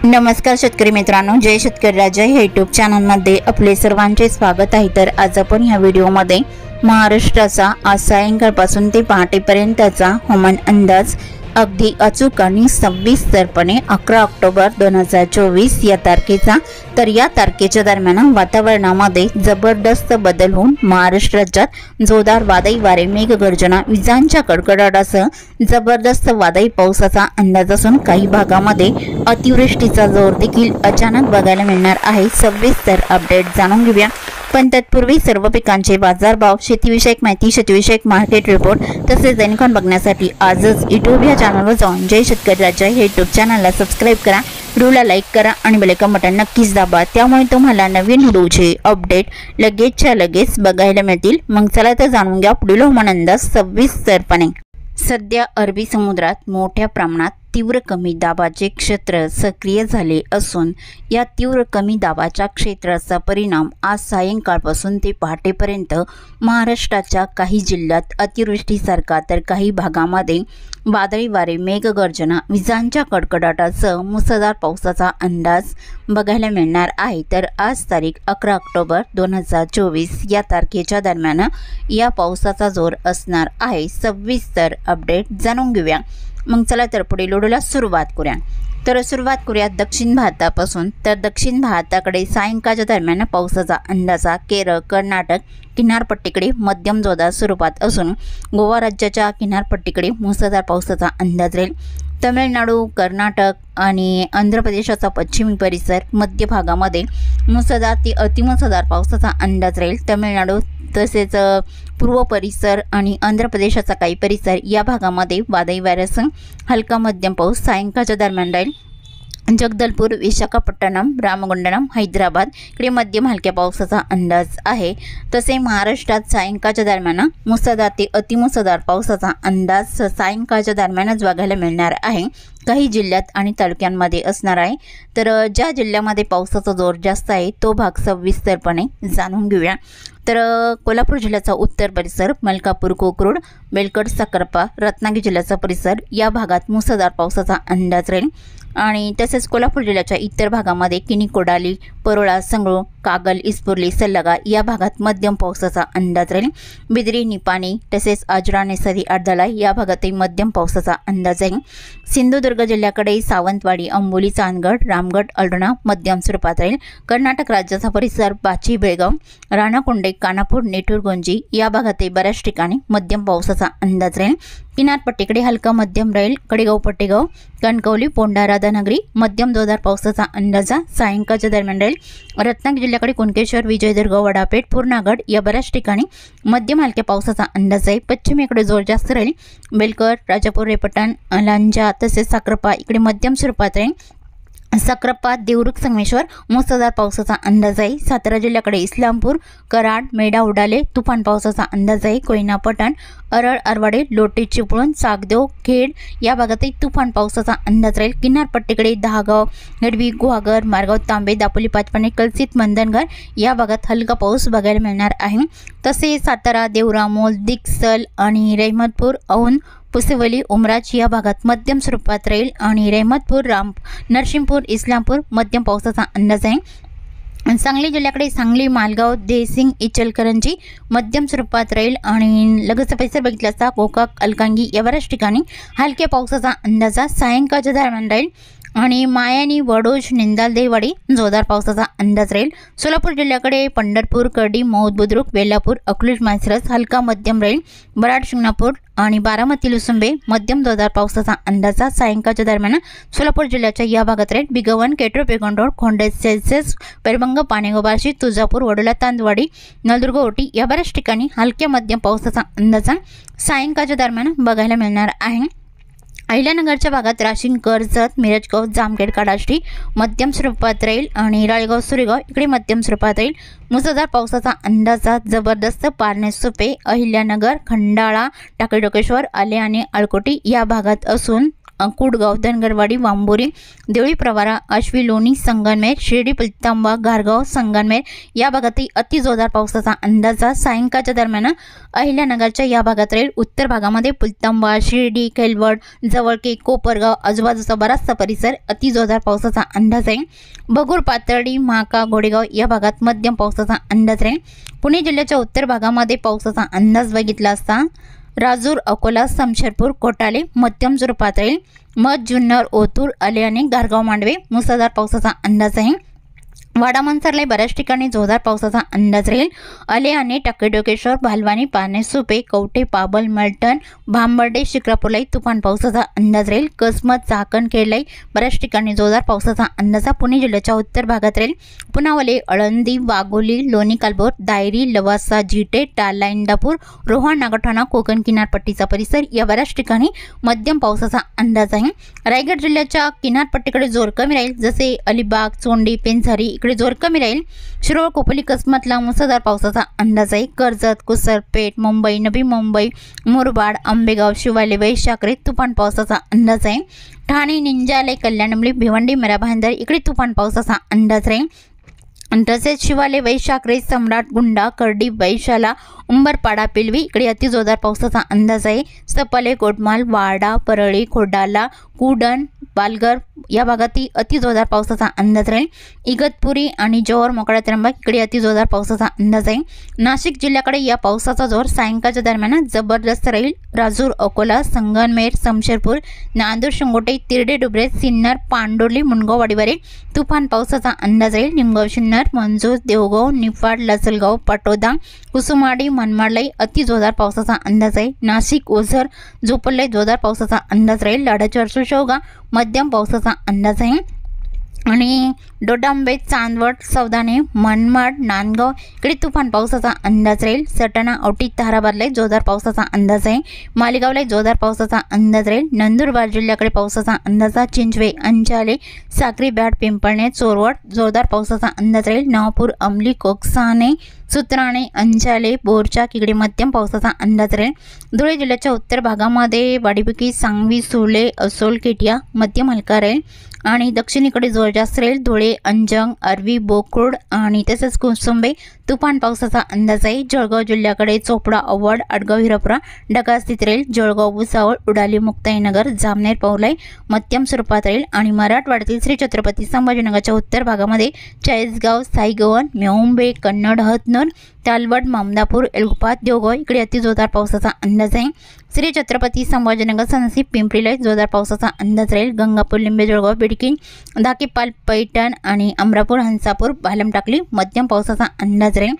नमस्कार शेतकरी मित्रांनो, जय शेतकरी राजा या यूट्यूब चॅनलमध्ये आपले सर्वांचे स्वागत आहे। तर आज आपण या व्हिडिओमध्ये महाराष्ट्राचा आज सायंकाळपासून ते पहाटेपर्यंतचा हवामान अंदाज अगदी अचूक आणि सविस्तरपणे 11 ऑक्टोबर 2024 या तारखेचा। तर या तारखेच्या दरम्यान वातावरणामध्ये जबरदस्त बदल होऊन महाराष्ट्र राज्यात जोरदार वादळी वारे, मेघगर्जना, विजांच्या कडकडाटासह जबरदस्त वादळी पावसाचा अंदाज असून काही भागामध्ये अतिवृष्टीचा जोर देखील अचानक बघायला मिळणार आहे। सविस्तर अपडेट जाणून घेऊया, पण तत्पूर्वी सर्व पिकांचे बाजारभाव, शेतीविषयक माहिती, शेतीविषयक मार्केट रिपोर्ट तसेच दैनिकांना बघण्यासाठी आजच यूट्यूब या चॅनलवर जाऊन जय शेतकरी राजा हे यूट्यूब चॅनलला सबस्क्राइब करा, व्हिडिओला लाईक करा आणि बेल आयकॉन बटन नक्कीच दाबा, त्यामुळे तुम्हाला नवीन व्हिडिओचे अपडेट लगेचच्या लगेच बघायला मिळतील। मग चला तर जाणून घ्या पुढील हवामान अंदाज सविस्तरपणे। सध्या अरबी समुद्रात मोठ्या प्रमाणात तीव्र कमी दाबाचे क्षेत्र सक्रिय झाले असून या तीव्र कमी दाबाच्या क्षेत्राचा परिणाम आज सायंकाळपासून ते पहाटेपर्यंत महाराष्ट्राच्या काही जिल्ह्यात अतिवृष्टीसारखा तर काही भागामध्ये वादळी वारे, मेघगर्जना, विजांच्या कडकडाटासह मुसळधार पावसाचा अंदाज बघायला मिळणार आहे। तर आज तारीख 11 ऑक्टोबर 2024 या तारखेच्या दरम्यान या पावसाचा जोर असणार आहे। सविस्तर अपडेट जाणून घेऊया, मग चला तर पुढील व्हिडिओला सुरुवात करूया। तर सुरुवात करूया दक्षिण भारतापासून। तर दक्षिण भारताकडे सायंकाळच्या दरम्यान पावसाचा अंदाजा केरळ, कर्नाटक किनारपट्टीकडे मध्यम जोरदार स्वरूपात असून गोवा राज्याच्या किनारपट्टीकडे मुसळधार पावसाचा अंदाज राहील। तमिळनाडू, कर्नाटक आणि आंध्र प्रदेशाचा पश्चिमी परिसर, मध्य भागामध्ये मुसळधार ते अतिमुसळधार पावसाचा अंदाज राहील। तमिळनाडू तसेच पूर्व परिसर आणि आंध्र प्रदेशाचा काही परिसर या भागामध्ये वादळी वाऱ्यासह हलका मध्यम पाऊस सायंकाळच्या दरम्यान राहील। जगदलपूर, विशाखापट्टणम, रामगुंडम, हैदराबाद इकडे मध्यम हलक्या पावसाचा अंदाज आहे। तसे महाराष्ट्रात सायंकाळच्या दरम्यान मुसळधार ते अतिमुसळधार पावसाचा अंदाज सायंकाळच्या दरम्यानच बघायला मिळणार आहे। काही जिल्ह्यात आणि तालुक्यांमध्ये असणार आहे। तर ज्या जिल्ह्यामध्ये पावसाचा जोर जास्त आहे तो भाग सविस्तरपणे जाणून घेऊया। तर कोल्हापूर जिल्ह्याचा उत्तर परिसर, मलकापूर, कोकरूड, बेलकड, साखरपा, रत्नागिरी जिल्ह्याचा परिसर या भागात मुसळधार पावसाचा अंदाज राहील। आणि तसेच कोल्हापूर जिल्ह्याच्या इतर भागामध्ये किनी, कोडाली, परोळा, संगळू, कागल, इस्पुर्ली, सल्लागा या भागात मध्यम पावसाचा अंदाज राहील। बिदरी, निपाणी तसेच आजरा, नेसरी, आडदाला या भागातही मध्यम पावसाचा अंदाज आहे। सिंधुदुर्ग जिल्ह्याकडे सावंतवाडी, अंबोली, चांदगड, रामगड, अल्टोना मध्यम स्वरूपात राहील। कर्नाटक राज्याचा परिसर, बाची, बेळगाव, राणाकोंडे, कानापूर, नेटूर, गोंजी या भागातही बऱ्याच ठिकाणी मध्यम पावसाचा अंदाज राहील। किनारपट्टीकडे हलका मध्यम राहील। कडेगाव, पट्टेगाव, कणकवली, पोंढा, राधानगरी मध्यम जोरदार पावसाचा अंदाजा सायंकाळच्या दरम्यान राहील। रत्नागिरी जिल्ह्याकडे कुणकेश्वर, विजयदुर्ग, वडापेठ, पूर्णागड या बऱ्याच ठिकाणी मध्यम हलक्या पावसाचा अंदाज आहे। पश्चिमेकडे जोर जास्त राहील। बेलकर, राजापूर, रेपटण, लांजा तसेच साखरपा इकडे मध्यम स्वरूपात राहील। साखरपा, देवरुख, संगमेश्वर मुसळधार पावसाचा अंदाज आहे। सातारा जिल्ह्याकडे इस्लामपूर, कराड, मेढा, उडाले तुफान पावसाचा अंदाज आहे। कोयना, पठाण, अरळ, अरवाडे, लोटे, चिपळूण, सागदेव, खेड या भागातही तुफान पावसाचा अंदाज राहील। किनारपट्टीकडे दहागाव, गडवी, गुहागर, मारगाव, तांबे, दापोली, पाचपाणे, कलसीत, मंदनगर या भागात हलका पाऊस बघायला मिळणार आहे। तसेच सातारा, देवरा, मोल, दिक्सल आणि रहमतपूर, औंध, पुसेवली, उमराज या भागात मध्यम स्वरूपात राहील आणि रहमतपूर, नरसिंहपूर, इस्लामपूर मध्यम पावसाचा अंदाज आहे। सांगली जिल्ह्याकडे सांगली, मालगाव, देसिंग, इचलकरंजी मध्यम स्वरूपात राहील आणि लगतचा परिसर बघितला असता गोकाक, अलकांगी या बऱ्याच ठिकाणी हलक्या पावसाचा अंदाजा सायंकाळच्या दरम्यान राहील। आणि मायानी, वडोज, निंदाल, देवाडी जोरदार पावसाचा अंदाज राहील। सोलापूर जिल्ह्याकडे पंढरपूर, कर्डी, मौद, बुद्रुक, वेल्हापूर, अकलूज, माळशिरस हलका मध्यम राहील। बराड, शिंगणापूर आणि बारामती, लुसुंबे मध्यम जोरदार पावसाचा अंदाजा सायंकाळच्या दरम्यान सोलापूर जिल्ह्याच्या या भागात राहील। बिगवन, केट्रो, पेगोंडोड, खोंडेज, सेल्सियस, पेरबंग, पाणेगाव, बार्शी, तुळजापूर, वडोला, तांदवाडी, नळदुर्ग, ओटी या बऱ्याच ठिकाणी हलक्या मध्यम पावसाचा अंदाजा सायंकाळच्या दरम्यान बघायला मिळणार आहे। अहिल्यानगरच्या भागात राशीन, कर्जत, मिरजगाव, जामखेड, काडाष्टी मध्यम स्वरूपात राहील आणि राळेगाव, सुरेगाव इकडे मध्यम स्वरूपात राहील। मुसळधार पावसाचा अंदाजा जबरदस्त पारणे, सुपे, अहिल्यानगर, खंडाळा, टाकळी, डोकेश्वर, आले आणि आळकोटी या भागात असून कुडगाव, धनगरवाडी, वांबोरी, देवळी प्रवारा, आश्वी, लोणी, संगमनेर, शिर्डी, पिलतांबा, घारगाव, संगमनेर या भागातही अति जोरदार पावसाचा अंदाज सायंकाळच्या दरम्यान अहिल्यानगरच्या या भागात राहील। उत्तर भागामध्ये पिलतांबा, शिर्डी, केलवड, जवळके, कोपरगाव आजूबाजूचा बराचसा परिसर अति जोरदार पावसाचा अंदाज आहे। बगूर, पाथर्डी, महाका, गोडेगाव या भागात मध्यम पावसाचा अंदाज राहील। पुणे जिल्ह्याच्या उत्तर भागामध्ये पावसाचा अंदाज बघितला असता राजूर, अकोला, समशेरपूर, कोटाले मध्यम स्वरूपात राहील। मध, जुन्नर, ओतूर, आलेआणे, गारगाव, मांडवे मुसळधार पावसाचा अंदाज आहे। वाडा, मनसरला बऱ्याच ठिकाणी जोरदार पावसाचा अंदाज राहील। आलेआणे, टाकेडोकेश्वर, भालवानी, पारनेर, सुपे, कवठे, पाबल, मलटण, भांबर्डे, शिक्रापूरलाही तुफान पावसाचा अंदाज राहील। कसमत, चाकण, खेडलाई बऱ्याच ठिकाणी जोरदार पावसाचा अंदाज पुणे जिल्ह्याच्या उत्तर भागात राहील। पुनावले, अळंदी, वाघोली, लोणी कालभोर, दायरी, लवासा, जिटे, टाला, इंदापूर, रोहा, नागठाणा, कोकण किनारपट्टीचा परिसर या बऱ्याच ठिकाणी मध्यम पावसाचा अंदाज आहे। रायगड जिल्ह्याच्या किनारपट्टीकडे जोर कमी राहील, जसे अलिबाग, चोंडी, पेंझारी इकडे जोर कमी राहील। शिरोळ, कोपली, कसमतला मुसळधार पावसाचा अंदाज आहे। कर्जत, कुसर, पेठ, मुंबई, नवी मुंबई, मुरबाड, आंबेगाव, शिवाले, वैशाखरे तुफान पावसाचा अंदाज आहे। ठाणे, निंजाले, कल्याणमली, भिवंडी, मेरा भाईंदर इकडे तुफान पावसाचा अंदाज राहील। तसेच शिवाले, वैशाखरे, सम्राट, गुंडा, करडी, वैशाला, उंबरपाडा, पिलवी इकडे अति जोरदार पावसाचा अंदाज आहे। सपाले, गोटमाल, वाडा, परळी, खोडाला, कुडण, पालघर या भागातही अति जोरदार पावसाचा अंदाज राहील। इगतपुरी आणि जोर, मोकळा, त्र्यंबक इकडे अति जोरदार पावसाचा अंदाज आहे। नाशिक जिल्ह्याकडे या पावसाचा जोर सायंकाळच्या दरम्यान जबरदस्त राहील। राजूर, अकोला, संगमनेर, समशेरपूर, नांदूर, शिंगोटे, तिरडे, डुबरे, सिन्नर, पांडोर्ली, मुनगाव, वाडीवारे तुफान पावसाचा अंदाज राहील। निमगाव, सिन्नर, मंजूर, देवगाव, निफाड, लासलगाव, पाटोदा, कुसुमाडी, मनमाडलाई अति जोरदार पावसाचा अंदाज आहे। नाशिक, ओझर, झोपललाई जोरदार पावसाचा अंदाज राहील। लाडाची शेवगा मध्यम पावसाचा अंदाज आहे। आणि डोडांबे, चांदवड, सौदाने, मनमाड, नांदगाव इकडे तुफान पावसाचा अंदाज राहील। सटाणा, औटी, ताराबादला जोरदार पावसाचा अंदाज आहे। मालेगावला जोरदार पावसाचा अंदाज राहील। नंदुरबार जिल्ह्याकडे पावसाचा अंदाज। चिंचवे, अंचाले, साक्री, बॅट, पिंपळणे, चोरवड जोरदार पावसाचा अंदाज राहील। नवापूर, अमली, कोकसाने, सुत्राणे, अंचाले, बोरचाक इकडे मध्यम पावसाचा अंदाज राहील। धुळे जिल्ह्याच्या उत्तर भागामध्ये वाडीपिकी, सांगवी, सुले, असोल, केटिया मध्यम हलका राहील। आणि दक्षिणेकडे जोर जास्त राहील। धुळे, अंजंग, अरवी, बोकुड आणि तसेच कुसुंबे तुफान पावसाचा अंदाज आहे। जळगाव जिल्ह्याकडे चोपडा, अवड, आडगाव, हिरापुरा ढगाळ स्थिती राहील। जळगाव, भुसावळ, उडाली, मुक्ताईनगर, जामनेर, पवलाई मध्यम स्वरूपात राहील। आणि मराठवाड्यातील श्री छत्रपती संभाजीनगरच्या उत्तर भागामध्ये चाळीसगाव, साईगवन, मेहुंबे, कन्नड, हतनूर, तालवड, मामदापूर, एलगुपात, देवगाव इकडे अति जोरदार पावसाचा अंदाज आहे। श्री छत्रपती संभाजीनगर, सनसी, पिंपरीला जोरदार पावसाचा अंदाज राहील। गंगापूर, लिंबे, जळगाव, बिडकी, दाकेपाल, पैठण आणि अमरापूर, हंसापूर, भालम टाकली मध्यम पावसाचा अंदाज राहील।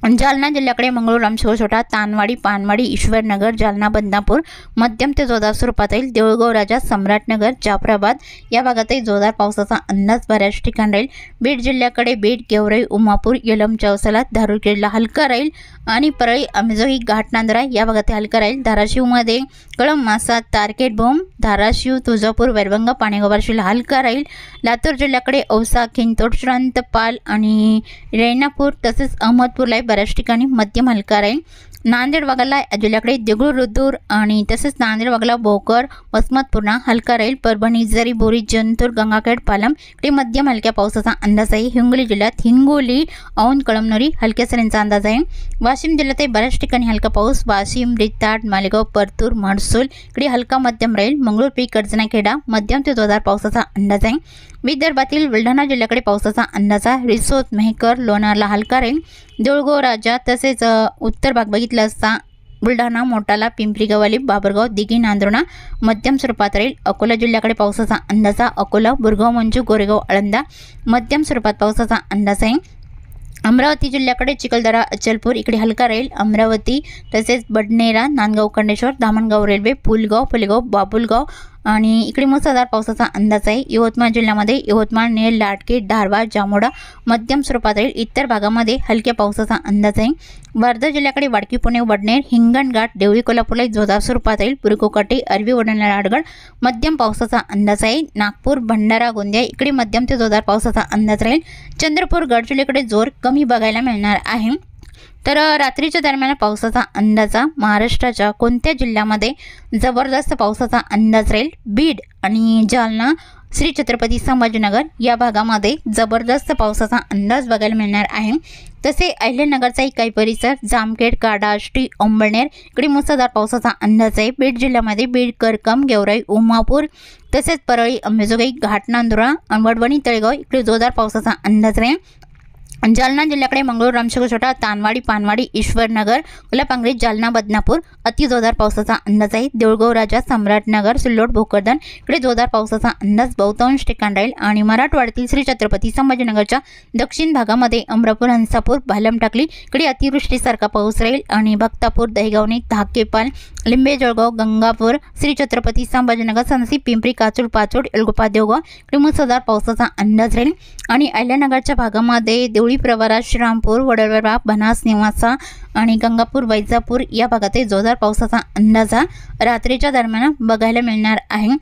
जालना जिल्ह्याकडे मंगळूर, रामशिवछोटा, तानवाडी, पानवाडी, ईश्वरनगर, जालना, बदनापूर मध्यम ते जोरदार स्वरूपात राहील। देऊळगाव, राजा, सम्राटनगर, जाफराबाद या भागातही जोरदार पावसाचा अंदाज बऱ्याच ठिकाणी राहील। बीड जिल्ह्याकडे बीड, गेवराई, उमापूर, येलम, चौसला, धारूर जिल्हा हलका राहील। आणि परळी, आंबेजोगाई, घाटनांदरा या भागात हलका राहील। धाराशिवमध्ये कळंब, मासा, तारकेट, बोम, धाराशिव, तुळजापूर, वैरवंगा, पाणेगाव, जिल्हा हलका राहील। लातूर जिल्ह्याकडे औसा, खिंतोड, श्रांतपाल आणि रेणापूर तसेच अहमदपूरला बऱ्याच ठिकाणी मध्यम हलका राहील। नांदेड वगळला जिल्ह्याकडे देगलूर, रुद्र आणि तसेच नांदेड वगळला, भोकर, वसमत पूर्णा हलका राहील। परभणी, जरी, बोरी, जंतूर, गंगाखेड, पालम इकडे मध्यम हलक्या पावसाचा अंदाज आहे। हिंगोली जिल्ह्यात हिंगोली, औंध, कळमनुरी हलक्या सरींचा अंदाज आहे। वाशिम जिल्ह्यात बऱ्याच ठिकाणी हलका पाऊस। वाशिम, रिताड, मालेगाव, परतूर, महसूल इकडे हलका मध्यम राहील। मंगळूर, पीक, कर्जनाखेडा मध्यम ते जोरदार पावसाचा अंदाज आहे। विदर्भातील बुलढाणा जिल्ह्याकडे पावसाचा अंदाज आहे। रिसोद, मेहकर, लोणारला हलका राहील। देऊळगाव, राजा तसेच उत्तर भाग बघितला असता बुलढाणा, मोटाला, पिंपरी गव्हाली, बाबरगाव, दिघी, नांदुर्णा मध्यम स्वरूपात राहील। अकोला जिल्ह्याकडे पावसाचा अंदाज। अकोला, बुरगाव, मंजू, गोरेगाव, आळंदा मध्यम स्वरूपात पावसाचा अंदाज आहे। अमरावती जिल्ह्याकडे चिखलदरा, अचलपूर इकडे हलका राहील। अमरावती तसेच बडनेरा, नांदगाव, खंडेश्वर, धामणगाव रेल्वे, पुलगाव, फुलेगाव, बाबुलगाव आणि इकडे मुसळधार पावसाचा अंदाज आहे। यवतमाळ जिल्ह्यामध्ये यवतमाळ, नेर, लाटके, धारवाड, जामोडा मध्यम स्वरूपात राहील। इतर भागामध्ये हलक्या पावसाचा अंदाज आहे। वर्धा जिल्ह्याकडे वाडकी, पुणे, वडनेर, हिंगणघाट, देवळी, कोल्हापूरला जोरदार स्वरूपात राहील। पुरकोकाटे, अरवी, वडनेर, लाडगड मध्यम पावसाचा अंदाज आहे। नागपूर, भंडारा, गोंदिया इकडे मध्यम ते जोरदार पावसाचा अंदाज राहील। चंद्रपूर, गडचिरोलीकडे जोर कमी बघायला मिळणार आहे। तर रात्रीच्या दरम्यान पावसाचा अंदाजा महाराष्ट्राच्या कोणत्या जिल्ह्यामध्ये जबरदस्त पावसाचा अंदाज राहील? बीड आणि जालना, श्री छत्रपती संभाजीनगर या भागामध्ये जबरदस्त पावसाचा अंदाज बघायला मिळणार आहे। तसे अहिल्यानगरचाही काही परिसर, जामखेड, काडा, आष्टी, अंबळनेर इकडे मुसळधार पावसाचा अंदाज आहे। बीड जिल्ह्यामध्ये बीड, करकम, गेवराई, उमापूर तसेच परळी, अंबेजोगाई, घाटनांदुरा, वडवणी, तळेगाव इकडे जोरदार पावसाचा अंदाज आहे। जालना जिल्ह्याकडे मंगळूर, रामशेखर, तानवाडी, पानवाडी, ईश्वरनगर, गुलापांगरी, जालना, बदनापूर अति जोरदार पावसाचा अंदाज आहे। देऊळगाव, राजा, सम्राटनगर, सिल्लोड, भोकरदन इकडे जोरदार पावसाचा अंदाज बहुतांश ठिकाणी राहील। आणि मराठवाड्यातील श्री छत्रपती संभाजीनगरच्या दक्षिण भागामध्ये अमरापूर, हंसापूर, भालम टाकली इकडे अतिवृष्टीसारखा पाऊस राहील। आणि भक्तापूर, दहेगावणी, धाकेपाल, लिंबे, जळगाव, गंगापूर, श्री छत्रपती संभाजीनगर, सनसी, पिंपरी, काचूड, पाचोड, एलगोपा, देवगाव इकडे मुसळधार पावसाचा अंदाज राहील। आणि अहिल्यानगरच्या भागामध्ये देवळी, प्रवरा, श्रीरामपूर, वडवळा, बनास, निवासा आणि गंगापूर, वैजापूर या भागात जोरदार पावसाचा अंदाजा रात्रीच्या दरम्यान बघायला मिळणार आहे।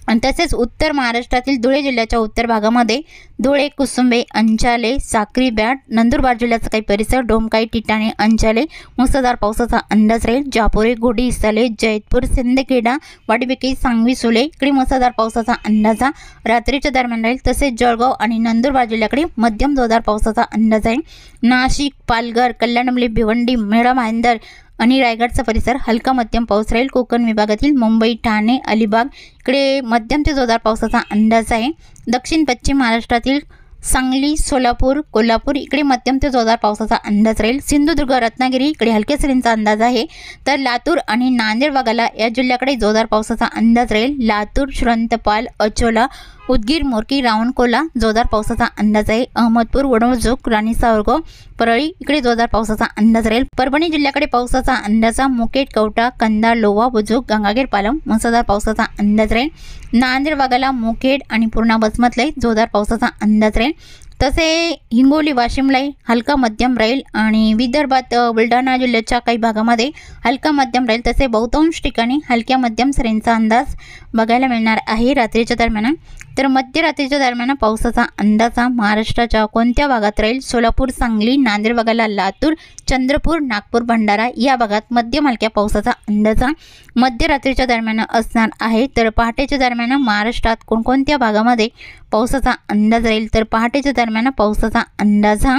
आणि तसेच उत्तर महाराष्ट्रातील धुळे जिल्ह्याच्या उत्तर भागामध्ये धुळे, कुसुंबे, अंचाले, साक्री, बॅट, नंदुरबार जिल्ह्याचा काही परिसर, डोमकाई, टिटाणे, अंचाले मुसळधार पावसाचा अंदाज राहील। जापोरे, गोडी, इसाले, जैतपूर, सिंदखेडा, वाडीबेकी, सांगवी, सुले इकडे मुसळधार पावसाचा अंदाजा रात्रीच्या दरम्यान राहील। तसेच जळगाव आणि नंदुरबार जिल्ह्याकडे मध्यम जोरदार पावसाचा अंदाज आहे। नाशिक, पालघर, कल्याणमली, भिवंडी, मेळा, भाईंदर आणि रायगडचा परिसर हलका मध्यम पाऊस राहील। कोकण विभागातील मुंबई, ठाणे, अलिबाग इकडे मध्यम ते जोरदार पावसाचा अंदाज आहे। दक्षिण पश्चिम महाराष्ट्रातील सांगली, सोलापूर, कोल्हापूर इकडे मध्यम ते जोरदार पावसाचा अंदाज राहील। सिंधुदुर्ग, रत्नागिरी इकडे हलक्या सरींचा अंदाज आहे। तर लातूर आणि नांदेड भागाला या जिल्ह्याकडे जोरदार पावसाचा अंदाज राहील। लातूर, श्रंतपाल, अचोला, उदगीर, मोरकी, रावणकोला जोरदार पावसाचा अंदाज आहे। अहमदपूर, वडवजोग, राणी सावरगाव, परळी इकडे जोरदार पावसाचा अंदाज राहील। परभणी जिल्ह्याकडे पावसाचा अंदाजा मुखेड, कवठा, कंदा, लोहा, बुजुर्ग, गंगाखेड, पालम मुसळधार पावसाचा अंदाज राहील। नांदेड भागाला मुखेड आणि पूर्णा, बसमतलाई जोरदार पावसाचा अंदाज राहील। तसे हिंगोली, वाशिमलाई हलका मध्यम राहील। आणि विदर्भात बुलढाणा जिल्ह्याच्या काही भागामध्ये हलका मध्यम राहील। तसे बहुतांश ठिकाणी हलक्या मध्यम सरींचा अंदाज बघायला मिळणार आहे रात्रीच्या दरम्यान। तर मध्यरात्रीच्या दरम्यान पावसाचा अंदाजा महाराष्ट्राच्या कोणत्या भागात राहील? सोलापूर, सांगली, नांदेड भागाला लातूर, चंद्रपूर, नागपूर, भंडारा या भागात मध्यम हलक्या पावसाचा अंदाजा मध्यरात्रीच्या दरम्यान असणार आहे। तर पहाटेच्या दरम्यान महाराष्ट्रात कोणकोणत्या भागामध्ये पावसाचा अंदाज राहील? तर पहाटेच्या दरम्यान पावसाचा अंदाजा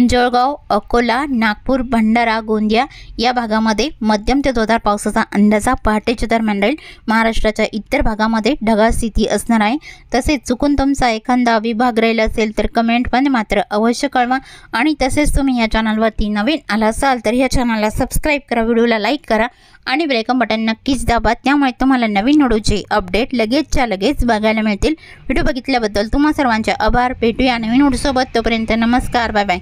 जळगाव, अकोला, नागपूर, भंडारा, गोंदिया या भागामध्ये मध्यम ते जोरदार पावसाचा अंदाजा पहाटेच्या दरम्यान राहील। महाराष्ट्राच्या इतर भागामध्ये ढगाळ स्थिती असणार आहे। तसेच चुकून तुमचा एखादा विभाग राहिला असेल तर कमेंटमध्ये मात्र अवश्य कळवा। आणि तसेच तुम्ही या चॅनलवरती नवीन आला असाल तर या चॅनलला सबस्क्राईब करा, व्हिडिओला लाईक करा आणि बेल आयकॉन बटन नक्कीच दाबा, त्यामुळे तुम्हाला नवीन व्हिडिओचे अपडेट लगेचच्या लगेच बघायला मिळतील। व्हिडिओ बघितल्याबद्दल तुम्हा सर्वांचे आभार। भेटूया नवीन व्हिडिओसोबत, तोपर्यंत नमस्कार, बाय बाय।